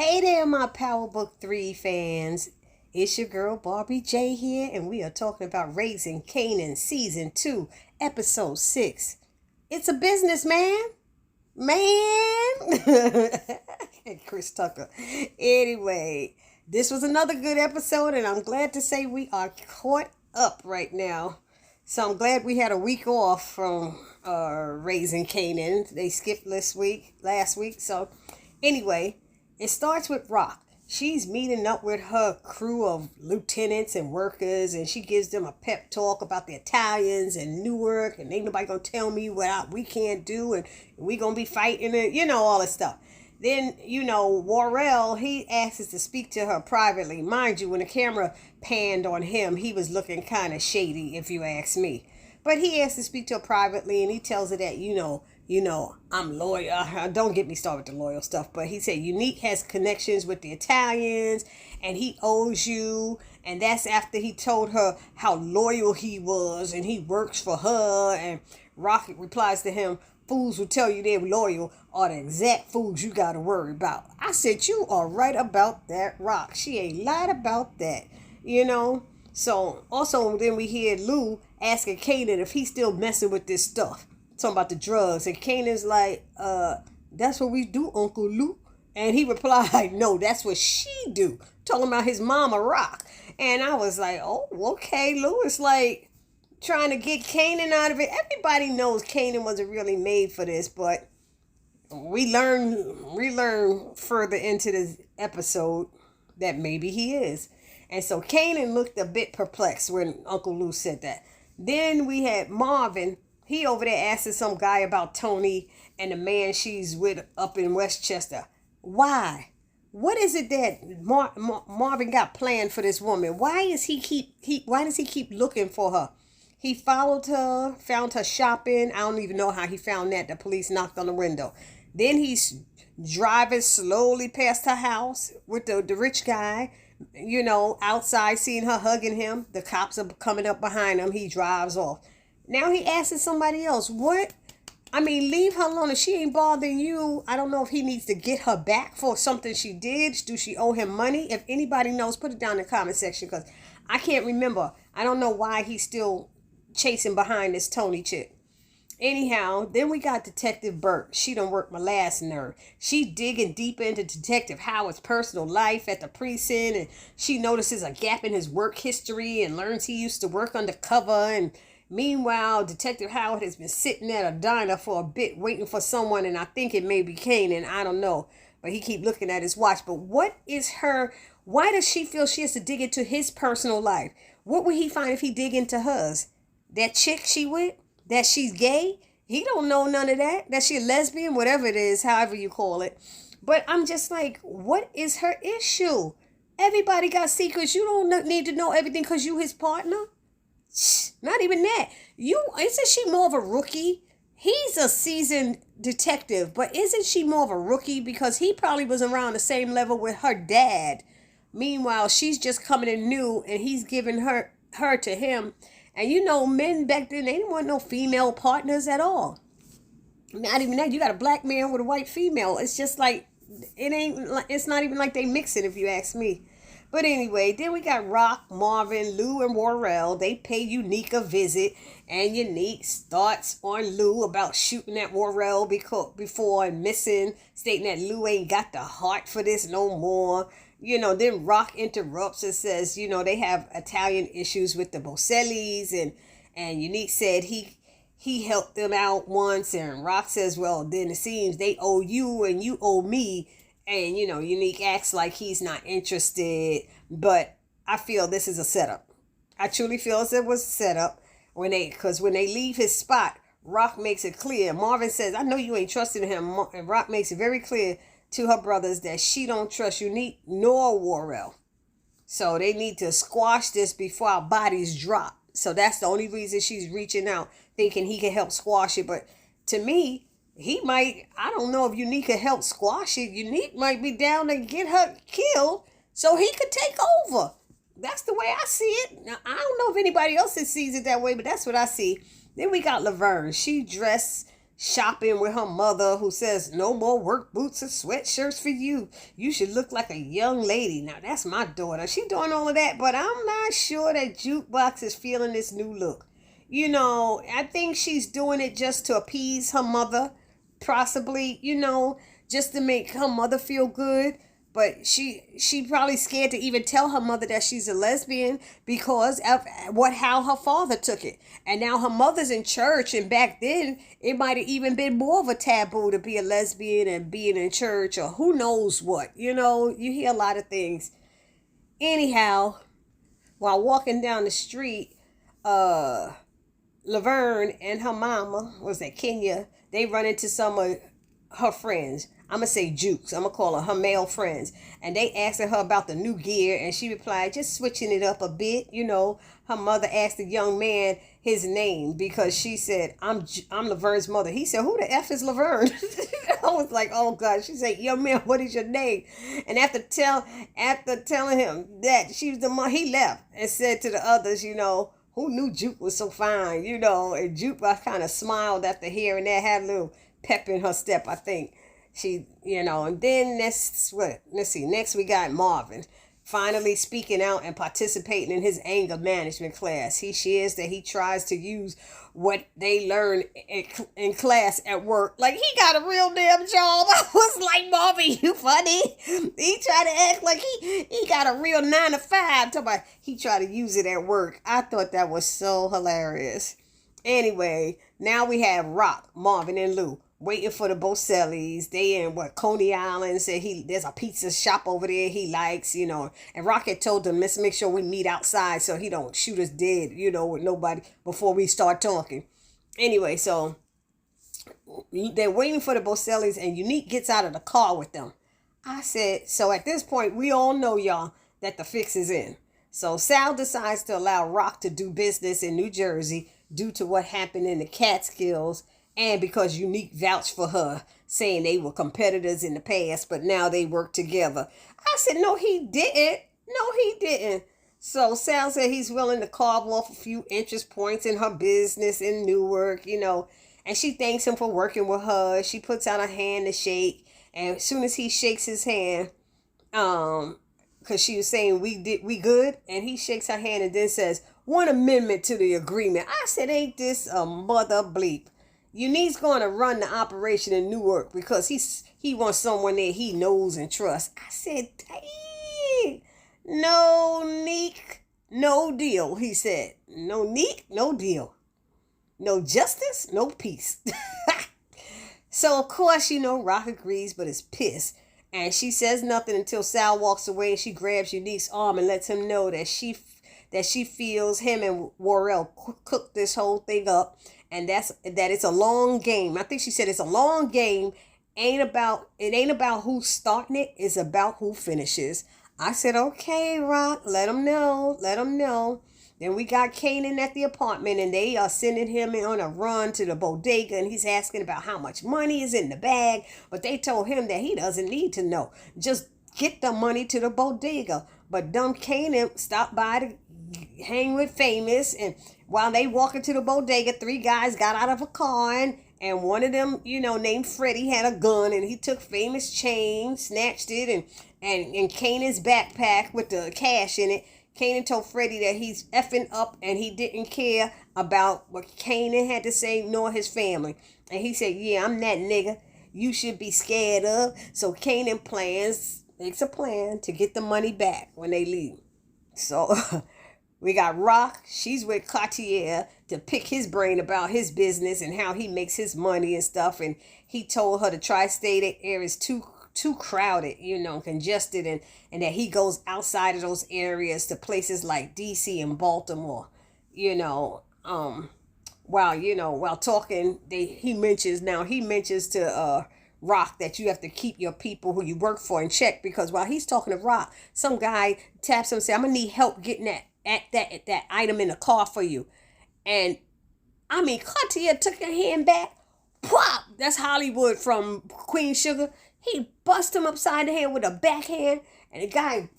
Hey there, my Powerbook 3 fans. It's your girl Barbie J here, and we are talking about Raising Kanan Season 2, Episode 6. It's a business, man. Chris Tucker. Anyway, this was another good episode, and I'm glad to say we are caught up right now. So I'm glad we had a week off from Raising Kanan. They skipped last week. So anyway, it starts with Rock. She's meeting up with her crew of lieutenants and workers, and she gives them a pep talk about the Italians and Newark, and ain't nobody gonna tell me what we can't do, and we gonna be fighting it, all this stuff. Then, Worrell, he asks to speak to her privately. Mind you, when the camera panned on him, he was looking kind of shady, if you ask me. But he asks to speak to her privately, and he tells her that, I'm loyal. Don't get me started with the loyal stuff. But he said Unique has connections with the Italians, and he owes you. And that's after he told her how loyal he was, and he works for her. And Rocket replies to him, fools who tell you they're loyal are the exact fools you got to worry about. I said, you are right about that, Rock. She ain't lied about that, So, also, then we hear Lou asking Kanan if he's still messing with this stuff. Talking about the drugs. And Kanan's like, that's what we do, Uncle Lou. And he replied, no, that's what she do. Talking about his mama, Rock. And I was like, oh, okay, Lou. It's like trying to get Kanan out of it. Everybody knows Kanan wasn't really made for this, but we learn further into this episode that maybe he is. And so Kanan looked a bit perplexed when Uncle Lou said that. Then we had Marvin. He over there asking some guy about Tony and the man she's with up in Westchester. Why? What is it that Marvin got planned for this woman? Why does he keep looking for her? He followed her, found her shopping. I don't even know how he found that. The police knocked on the window. Then he's driving slowly past her house with the rich guy, outside, seeing her hugging him. The cops are coming up behind him. He drives off. Now he asks somebody else. What? Leave her alone. If she ain't bothering you, I don't know if he needs to get her back for something she did. Do she owe him money? If anybody knows, put it down in the comment section, because I can't remember. I don't know why he's still chasing behind this Tony chick. Anyhow, then we got Detective Burke. She done worked my last nerve. She digging deep into Detective Howard's personal life at the precinct, and she notices a gap in his work history and learns he used to work undercover. And meanwhile, Detective Howard has been sitting at a diner for a bit waiting for someone, and I think it may be Kanan. I don't know. But he keep looking at his watch. But why does she feel she has to dig into his personal life? What would he find if he dig into hers? That chick she with? That she's gay? He don't know none of that. That she a lesbian? Whatever it is, however you call it. But I'm just like, what is her issue? Everybody got secrets. You don't need to know everything because you his partner. Not even that. Isn't she more of a rookie? He's a seasoned detective, but isn't she more of a rookie? Because he probably was around the same level with her dad. Meanwhile, she's just coming in new, and he's giving her to him. And men back then, they didn't want no female partners at all. Not even that. You got a black man with a white female. It's just like, it's not even like they mix it, if you ask me. But anyway, then we got Rock, Marvin, Lou, and Worrell. They pay Unique a visit, and Unique starts on Lou about shooting at Worrell before and missing, stating that Lou ain't got the heart for this no more. Then Rock interrupts and says, they have Italian issues with the Bosellis, and Unique said he helped them out once, and Rock says, well, then it seems they owe you and you owe me. And, Unique acts like he's not interested, but I feel this is a setup. I truly feel it was a setup because when they leave his spot, Rock makes it clear. Marvin says, I know you ain't trusting him. And Rock makes it very clear to her brothers that she don't trust Unique nor Worrell. So they need to squash this before our bodies drop. So that's the only reason she's reaching out, thinking he can help squash it. But to me, I don't know if Unique could help squash it. Unique might be down to get her killed so he could take over. That's the way I see it. Now, I don't know if anybody else sees it that way, but that's what I see. Then we got Laverne. shopping with her mother, who says, no more work boots and sweatshirts for you. You should look like a young lady. Now, that's my daughter. She doing all of that, but I'm not sure that Jukebox is feeling this new look. I think she's doing it just to appease her mother, possibly, just to make her mother feel good. But she probably scared to even tell her mother that she's a lesbian because of how her father took it. And now her mother's in church, and back then it might have even been more of a taboo to be a lesbian and being in church, or who knows what. You hear a lot of things. Anyhow, while walking down the street, Laverne and her mama, was that Kenya, they run into some of her friends. I'm going to say Jukes. I'm going to call her male friends. And they asking her about the new gear. And she replied, just switching it up a bit. Her mother asked the young man his name because she said, I'm Laverne's mother. He said, who the F is Laverne? I was like, oh God. She said, young man, what is your name? And after telling him that she was the mom, he left and said to the others, who knew Juke was so fine, and Juke, I kind of smiled after hearing that, had a little pep in her step, I think. She, and then let's see, next we got Marvin, finally speaking out and participating in his anger management class. He shares that he tries to use what they learn in class at work. Like, he got a real damn job. I was like, Marvin, you funny. He tried to act like he got a real 9 to 5. He tried to use it at work. I thought that was so hilarious. Anyway, now we have Rock, Marvin, and Lou waiting for the Bosellis. They in Coney Island. Said there's a pizza shop over there he likes, and Rock had told them, let's make sure we meet outside so he don't shoot us dead, with nobody before we start talking. Anyway, so they're waiting for the Bosellis, and Unique gets out of the car with them. I said, so at this point, we all know, y'all, that the fix is in. So Sal decides to allow Rock to do business in New Jersey due to what happened in the Catskills, and because Unique vouched for her, saying they were competitors in the past, but now they work together. I said, no, he didn't. No, he didn't. So Sal said he's willing to carve off a few interest points in her business in Newark, and she thanks him for working with her. She puts out a hand to shake, and as soon as he shakes his hand, because she was saying we good, and he shakes her hand and then says, one amendment to the agreement. I said, ain't this a mother bleep? Unique's going to run the operation in Newark because he wants someone there he knows and trusts. I said, dang, no Neek, no deal, he said. No Neek, no deal. No justice, no peace. So, of course, Rock agrees, but is pissed. And she says nothing until Sal walks away, and she grabs Unique's arm and lets him know that she feels him and Worrell cooked this whole thing up. And that it's a long game. I think she said it's a long game. It ain't about who's starting it. It's about who finishes. I said, okay, Rock, let them know. Then we got Kanan at the apartment, and they are sending him on a run to the bodega, and he's asking about how much money is in the bag. But they told him that he doesn't need to know. Just get the money to the bodega. But dumb Kanan stopped by to hang with Famous, and while they walk into the bodega, 3 guys got out of a car, and one of them, named Freddie, had a gun, and he took Famous' chain, snatched it, and Kanan's backpack with the cash in it. Kanan told Freddie that he's effing up, and he didn't care about what Kanan had to say, nor his family. And he said, yeah, I'm that nigga you should be scared of. So Kanan makes a plan to get the money back when they leave. So we got Rock. She's with Cartier to pick his brain about his business and how he makes his money and stuff. And he told her the tri-state area is too crowded, congested, and that he goes outside of those areas to places like DC and Baltimore. While talking, he mentions to Rock that you have to keep your people who you work for in check, because while he's talking to Rock, some guy taps him and says, I'm gonna need help getting that item in the car for you. And Cartier took her hand back. Pop! That's Hollywood from Queen Sugar. He bust him upside the head with a backhand, and the guy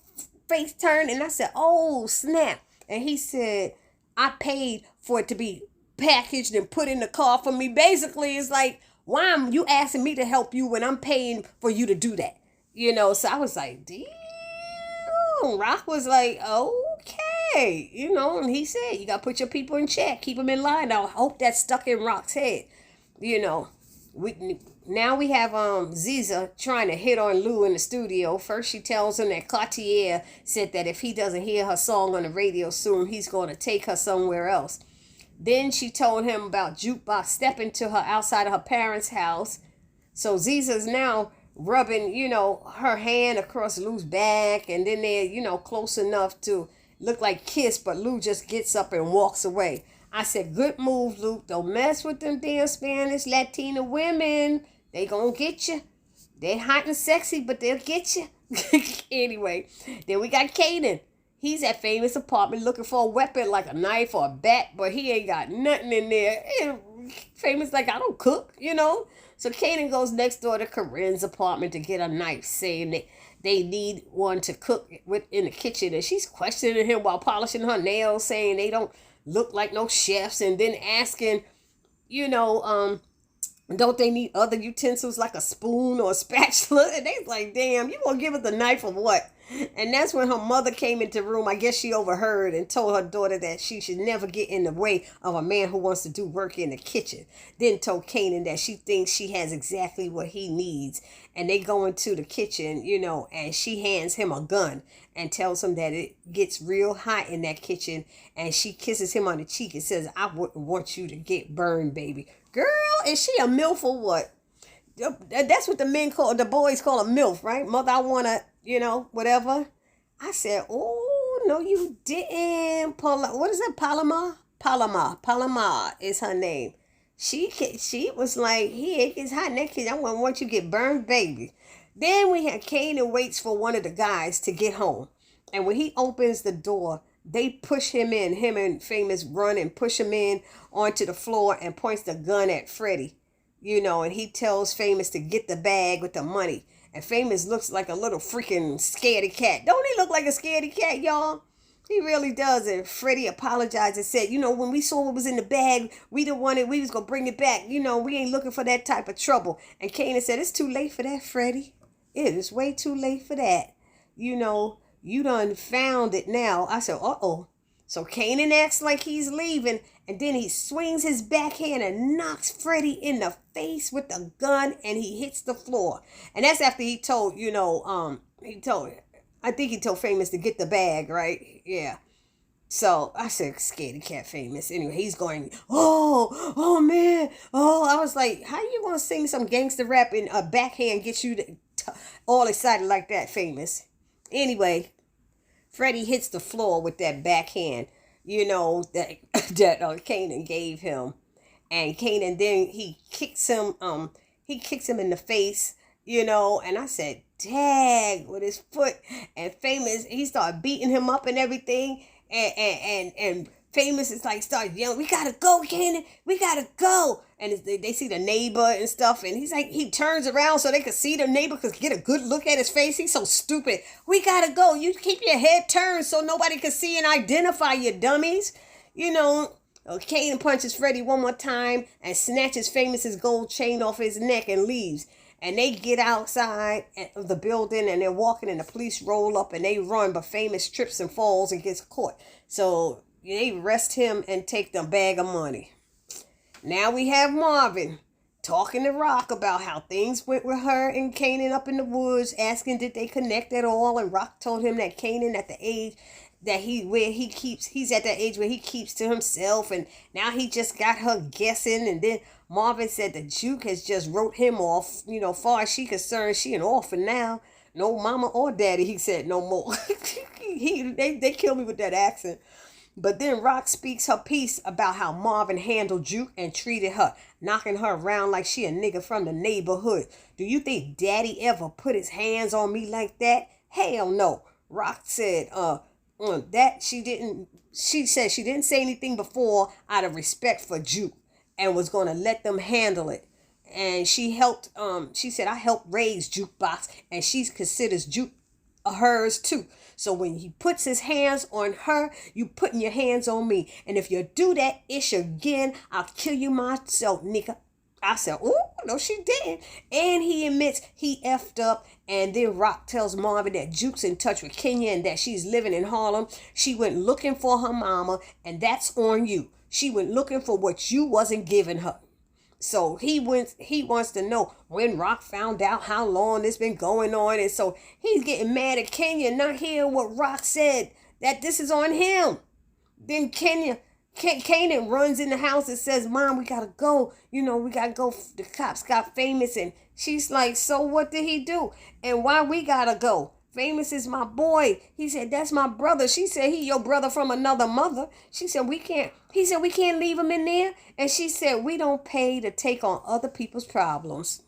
face turned, and I said, oh, snap. And he said, I paid for it to be packaged and put in the car for me. Basically, it's like, Why am you asking me to help you when I'm paying for you to do that? So I was like, damn. Rock was like, okay. And he said, you got to put your people in check. Keep them in line. I hope that stuck in Rock's head. We now we have Ziza trying to hit on Lou in the studio. First she tells him that Cartier said that if he doesn't hear her song on the radio soon, he's going to take her somewhere else. Then she told him about Jukebox stepping to her outside of her parents' house. So Ziza's now rubbing, her hand across Lou's back, and then they're, close enough to look like kiss, but Lou just gets up and walks away. I said, good move, Luke. Don't mess with them damn Spanish Latina women. They gonna get you. They're hot and sexy, but they'll get you. Anyway, then we got Kanan. He's at Famous apartment looking for a weapon like a knife or a bat, but he ain't got nothing in there. And Famous like, I don't cook, So Kanan goes next door to Corinne's apartment to get a knife, saying that they need one to cook with in the kitchen. And she's questioning him while polishing her nails, saying they don't look like no chefs, and then asking, don't they need other utensils like a spoon or a spatula? And they like, damn, you gonna give us the knife or what? And that's when her mother came into the room. I guess she overheard and told her daughter that she should never get in the way of a man who wants to do work in the kitchen. Then told Kanan that she thinks she has exactly what he needs. And they go into the kitchen, and she hands him a gun and tells him that it gets real hot in that kitchen. And she kisses him on the cheek and says, I wouldn't want you to get burned, baby. Girl, is she a MILF or what? That's what the boys call a MILF, right? Mother, I want to, whatever. I said, oh, no, you didn't. What is it? Paloma is her name. She was like, here, it gets hot in that kitchen. I wouldn't want you to get burned, baby. Then we had Kanan waits for one of the guys to get home. And when he opens the door, they push him in. Him and Famous run and push him in onto the floor and points the gun at Freddie. And he tells Famous to get the bag with the money. And Famous looks like a little freaking scaredy cat. Don't he look like a scaredy cat, y'all? He really does. And Freddie apologized and said, when we saw what was in the bag, we didn't want it. We was going to bring it back. We ain't looking for that type of trouble. And Kanan said, it's too late for that, Freddie. It is way too late for that. You done found it now. I said, uh-oh. So Kanan acts like he's leaving, and then he swings his backhand and knocks Freddie in the face with the gun, and he hits the floor. And that's after he told, I think he told Famous to get the bag, right? Yeah. So I said, scaredy cat Famous. Anyway, he's going, oh man. Oh, I was like, how you going to sing some gangster rap and a backhand gets you all excited like that, Famous? Anyway, Freddie hits the floor with that backhand, that Kanan gave him. And Kanan, then he kicks him in the face, and I said, tag, with his foot. And Famous, he started beating him up and everything. And Famous is like, start yelling, we gotta go, Kanan, we gotta go. And they see the neighbor and stuff, and he's like, he turns around so they could see the neighbor, could get a good look at his face. He's so stupid. We gotta go. You keep your head turned so nobody can see and identify you, dummies. Kanan punches Freddie one more time and snatches Famous's gold chain off his neck and leaves. And they get outside of the building and they're walking, and the police roll up and they run, but Famous trips and falls and gets caught. So they arrest him and take the bag of money. Now we have Marvin talking to Rock about how things went with her and Kanan up in the woods, asking did they connect at all. And Rock told him that Kanan at the age that he's at that age where he keeps to himself, and now he just got her guessing. And then Marvin said the Juke has just wrote him off. Far as she concerned, she an orphan now. No mama or daddy, he said, no more. They kill me with that accent. But then Rock speaks her piece about how Marvin handled Juke and treated her, knocking her around like she a nigga from the neighborhood. Do you think daddy ever put his hands on me like that? Hell no. Rock said, that she didn't. She said she didn't say anything before out of respect for Juke and was going to let them handle it. And she said, I helped raise Jukebox, and she considers Juke hers too. So when he puts his hands on her, you putting your hands on me. And if you do that ish again, I'll kill you myself, nigga. I said, oh, no, she didn't. And he admits he effed up. And then Rock tells Marvin that Juke's in touch with Kenya and that she's living in Harlem. She went looking for her mama, and that's on you. She went looking for what you wasn't giving her. So he wants to know when Rock found out how long this been going on. And so he's getting mad at Kenya, not hearing what Rock said, that this is on him. Then Kanan runs in the house and says, Mom, we gotta go. We gotta go. The cops got Famous. And she's like, so what did he do? And why we gotta go? Famous is my boy. He said, that's my brother. She said, he your brother from another mother. She said, we can't leave him in there. And she said, we don't pay to take on other people's problems.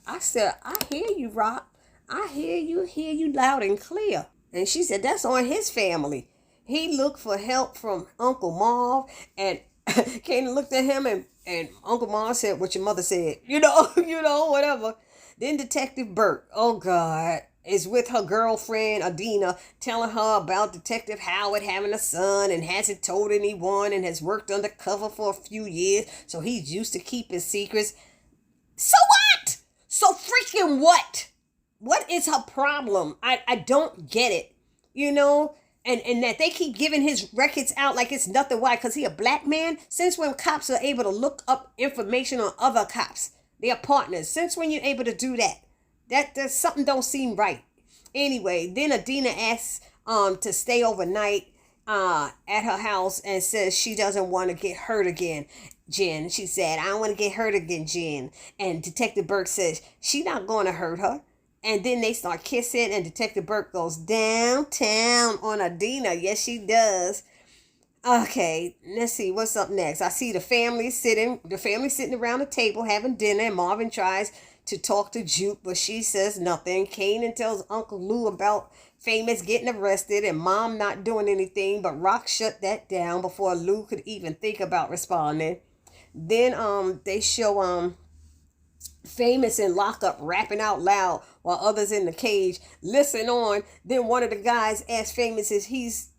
I said, I hear you, Rock. I hear you loud and clear. And she said, that's on his family. He looked for help from Uncle Marv, and Kanan looked at him, and Uncle Marv said what your mother said, whatever. Then Detective Burke, oh God, is with her girlfriend, Adina, telling her about Detective Howard having a son and hasn't told anyone and has worked undercover for a few years, so he's used to keeping secrets. So what? So freaking what? What is her problem? I don't get it, And that they keep giving his records out like it's nothing. Why? Because he a black man? Since when cops are able to look up information on other cops? They are partners. Since when you're able to do that? That something don't seem right. Anyway, then Adina asks to stay overnight at her house and says she doesn't want to get hurt again. Jen, she said, I don't want to get hurt again, Jen. And Detective Burke says she's not going to hurt her. And then they start kissing, and Detective Burke goes downtown on Adina. Yes, she does. Okay, let's see what's up next. I see the family sitting around the table having dinner, and Marvin tries to talk to Juke, but she says nothing. Kanan tells Uncle Lou about Famous getting arrested and Mom not doing anything, but Rock shut that down before Lou could even think about responding. Then they show Famous in lockup rapping out loud while others in the cage listen on. Then one of the guys asks Famous if he's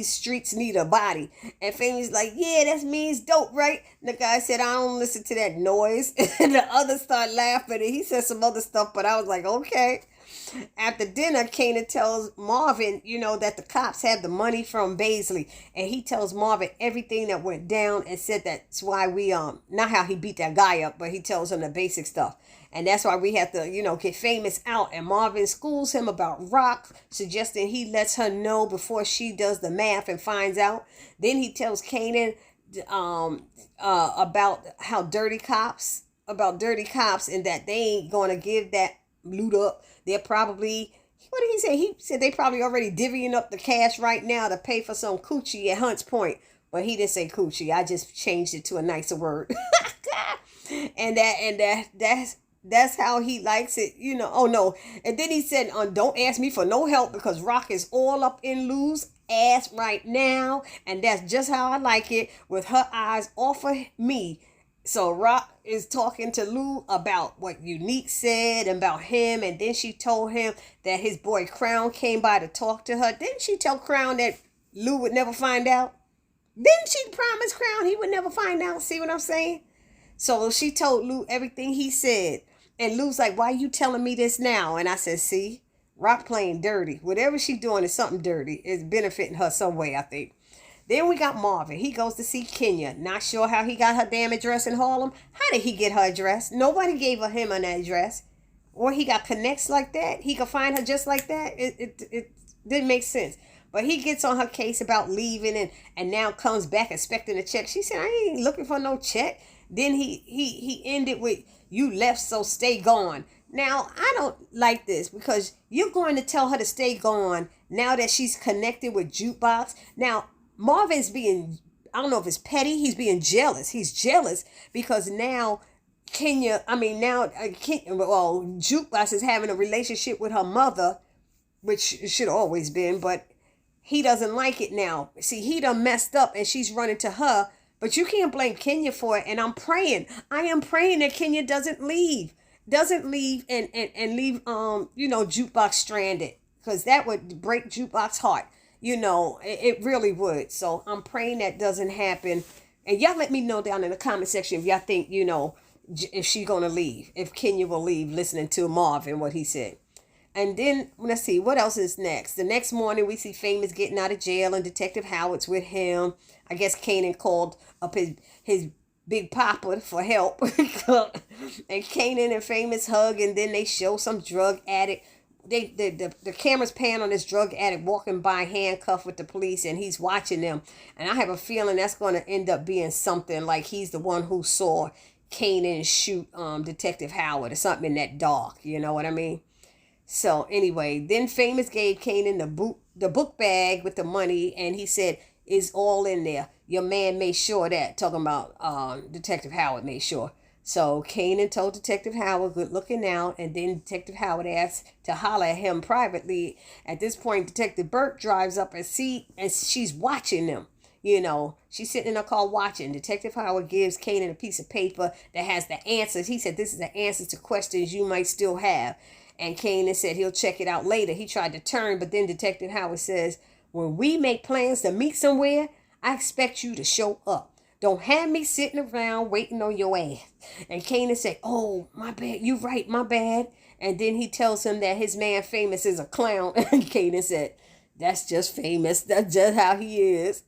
streets need a body, and Famous like, yeah, that means dope, right? And the guy said, I don't listen to that noise. And the others start laughing, and he said some other stuff, but I was like, okay. After dinner, Kanan tells Marvin, that the cops have the money from Baisley, and he tells Marvin everything that went down and said that's why we not how he beat that guy up, but he tells him the basic stuff. And that's why we have to, get Famous out. And Marvin schools him about Rock, suggesting he lets her know before she does the math and finds out. Then he tells Kanan about dirty cops, and that they ain't going to give that loot up. They're probably, what did he say? He said they probably already divvying up the cash right now to pay for some coochie at Hunts Point. But he didn't say coochie. I just changed it to a nicer word. and that's how he likes it, Oh no. And then he said, don't ask me for no help because Rock is all up in Lou's ass right now. And that's just how I like it, with her eyes off of me. So Rock is talking to Lou about what Unique said about him. And then she told him that his boy Crown came by to talk to her. Didn't she tell Crown that Lou would never find out? Didn't she promise Crown he would never find out? See what I'm saying? So she told Lou everything he said. And Lou's like, why are you telling me this now? And I said, see, Rock playing dirty. Whatever she's doing is something dirty. It's benefiting her some way, I think. Then we got Marvin. He goes to see Kenya. Not sure how he got her damn address in Harlem. How did he get her address? Nobody gave him an address. Or he got connects like that. He could find her just like that. It didn't make sense. But he gets on her case about leaving and now comes back expecting a check. She said, I ain't looking for no check. Then he ended with, you left, so stay gone. Now, I don't like this because you're going to tell her to stay gone now that she's connected with Jukebox. Now, Marvin's being, I don't know if it's petty, he's being jealous. He's jealous because now Jukebox is having a relationship with her mother, which it should have always been, but he doesn't like it now. See, he done messed up and she's running to her, but you can't blame Kenya for it. And I am praying that Kenya doesn't leave and leave, Jukebox stranded, because that would break Jukebox's heart. It really would. So I'm praying that doesn't happen. And y'all let me know down in the comment section if y'all think, if she's going to leave, if Kenya will leave, listening to Marvin, what he said. And then, let's see, what else is next? The next morning, we see Famous getting out of jail and Detective Howard's with him. I guess Kanan called up his Big Papa for help. And Kanan and Famous hug, and then they show some drug addict. The cameras pan on this drug addict walking by handcuffed with the police, and he's watching them. And I have a feeling that's going to end up being something like he's the one who saw Kanan shoot Detective Howard or something in that dark. You know what I mean? So anyway, then Famous gave Kanan the book bag with the money, and he said, it's all in there. Your man made sure that. Talking about Detective Howard made sure. So Kanan told Detective Howard, good looking out, and then Detective Howard asked to holler at him privately. At this point, Detective Burke drives up and she's watching them. You know, she's sitting in her car watching. Detective Howard gives Kanan a piece of paper that has the answers. He said, this is the answers to questions you might still have. And Kanan said he'll check it out later. He tried to turn, but then Detective Howard says, when we make plans to meet somewhere, I expect you to show up. Don't have me sitting around waiting on your ass. And Kanan said, oh, my bad. You right, my bad. And then he tells him that his man Famous is a clown. And Kanan said, that's just Famous. That's just how he is.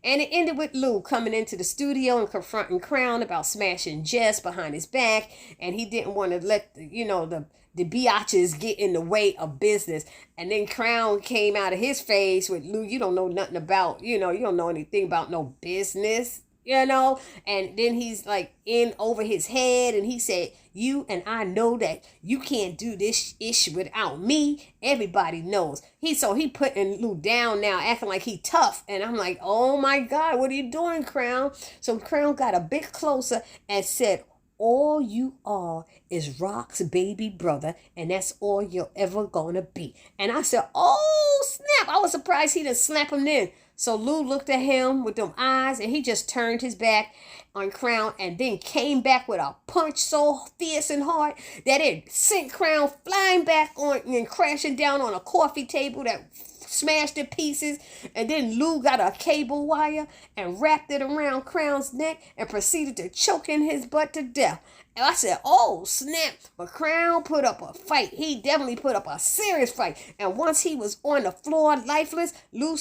And it ended with Lou coming into the studio and confronting Crown about smashing Jess behind his back. And he didn't want to let, the biatches get in the way of business. And then Crown came out of his face with, Lou, you don't know nothing about, you don't know anything about no business. And then he's like in over his head, and he said, you and I know that you can't do this ish without me. Everybody knows. He putting Lou down now, acting like he tough. And I'm like, oh my God, what are you doing, Crown? So Crown got a bit closer and said, all you are is Rock's baby brother, and that's all you're ever gonna be. And I said, oh snap, I was surprised he didn't slap him then. So Lou looked at him with them eyes, and he just turned his back on Crown and then came back with a punch so fierce and hard that it sent Crown flying back on and crashing down on a coffee table that smashed to pieces. And then Lou got a cable wire and wrapped it around Crown's neck and proceeded to choke in his butt to death. And I said, oh snap. But Crown put up a fight. He definitely put up a serious fight. And once he was on the floor lifeless, Lou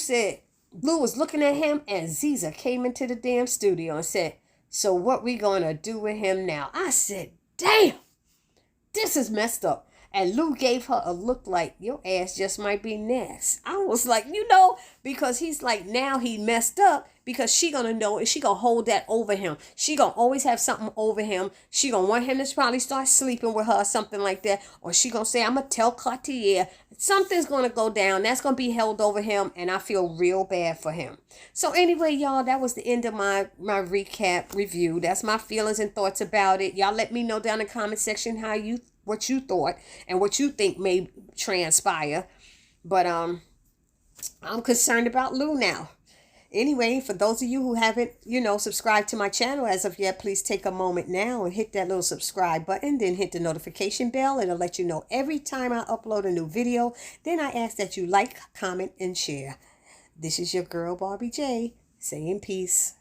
was looking at him, and Ziza came into the damn studio and said, so what we gonna do with him now? I said, damn, this is messed up. And Lou gave her a look like, your ass just might be next. I was like, because he's like, now he messed up because she gonna know and she gonna hold that over him. She gonna always have something over him. She gonna want him to probably start sleeping with her or something like that. Or she gonna say, I'm gonna tell Cartier. Something's gonna go down. That's gonna be held over him, and I feel real bad for him. So anyway, y'all, that was the end of my recap review. That's my feelings and thoughts about it. Y'all let me know down in the comment section what you thought and what you think may transpire. But I'm concerned about Lou now. Anyway, for those of you who haven't, subscribed to my channel as of yet, please take a moment now and hit that little subscribe button, then hit the notification bell. It'll let you know every time I upload a new video. Then I ask that you like, comment, and share. This is your girl, Barbie J, saying peace.